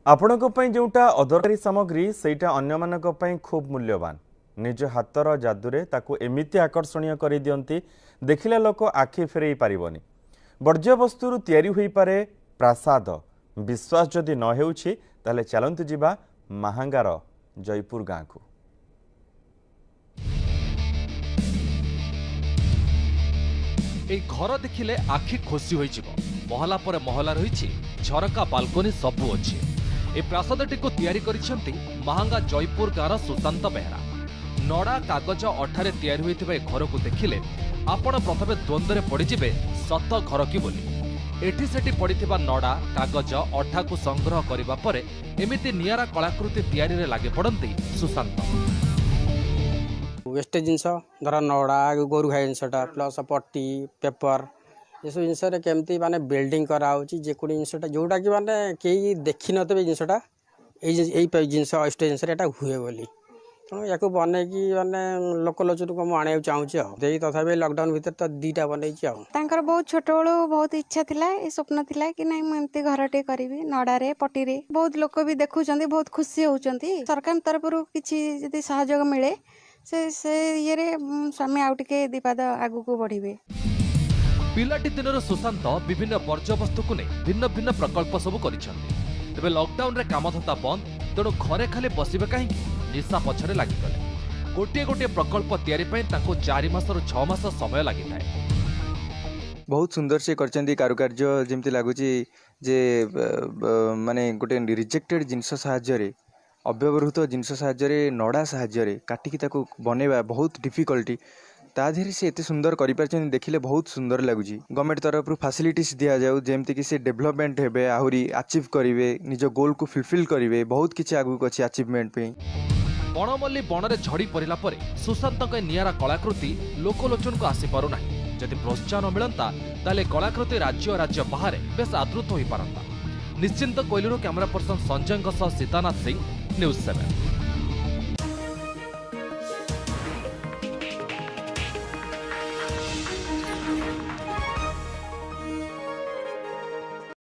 आपणक जोटा अदरकारी सामग्री सेटा अन्यमानक पई खूब मूल्यवान। निज हातर जादुरे ताकू एमिति आकर्षणीय कर दियंती देखिला लोक आखि फेरई पारिबनी। वर्ज्य वस्तुरु तयारी होई पारे प्रासाद। विश्वास जदि न हेउछि ताले चलंतु जिबा महांगार जयपुर गाँ को। ए घर देखिले आखि खुशी होई जिवो। महला पर महला रहिछि, झरका बालकोनी सबु अछि। ए प्रासादटी को तयारी करिसेंती महांगा जयपुर गाँर सुशांत बेहरा। नड़ा कागज अठारे तयारी होइथिबा घर को देखिले आपण प्रथमे द्वंद्वरे पड़िजिबे सत घर कि बोली। एठी सेठी पड़िथिबा नड़ा कागज अठा को संग्रह करिबा परे एमिति नियारा कलाकृति तयारी रे लागे पड़ंती सुशांत। वेस्ट जिनस धर नड़ा गोरु खाई जिनसटा प्लस पट्टी पेपर ये सब जिनस केमती माने बिल्डिंग कराऊँच जेकोटी जिनसटा जोटा कि माने कई देखी नथे जिनसटा यही जिनस अष्ट जिनस हुए बोली तेणु या बनई माने लोकलोचन को आने चाहूँगी तथा लॉकडाउन भीतर तो दीटा बनई बहुत छोट बड़ू बहुत इच्छा थिला ए स्वप्न थिला कि नहीं मुझे घरटे करी नड़ारे पटीरे बहुत लोक भी देखुं बहुत खुशी होती सरकार तरफ किसी सहयोग मिले से ये स्वामी आउ टिके दीपाद आगु को बढ़िबे। पिलाटी दिनर सुशांत विभिन्न वर्ज्य वस्तु को नहीं भिन्न भिन्न प्रकल्प सबु करिसेंती। तेबे लॉकडाउन रे कामधंदा बंद तेणु घरे खाली बसिबे काहे निशा पछरे लागि गले। गोटे गोटे प्रकल्प तयारी पई ताको 4 मासर 6 मास समय लागि थाए। बहुत सुंदर से करचंदी कारुकार्य जेमती लागुची जे माने गोटे रिजेक्टेड जिनस साहाय्य अव्यवहृत जिनस साहाय्य नड़ा साहाय्य काटिकी ताको बनेबा बहुत डिफिकल्टी ताधीरे से एते सुंदर करि परछन देखिले बहुत सुंदर लागुची। गवर्नमेंट तरफ फैसिलिटीज दिया जाऊ जेमती कि से डेवलपमेंट हेबे आहुरी अचीव करिवे निज गोल को फुलफिल करिवे बहुत किछि आगु अछि अचीवमेंट पे। बनमल्ली बनरे झड़ी परिला परे सुशांत नियारा कलाकृति लोकलोचन को आसी पारु नाही। जदि प्रोत्साहन मिलंता ताले कलाकृति राज्य बाहर बेस आदृत होई पारंता। निश्चिंत कोइलुर camera person Sanjay Sitanath Singh news 7।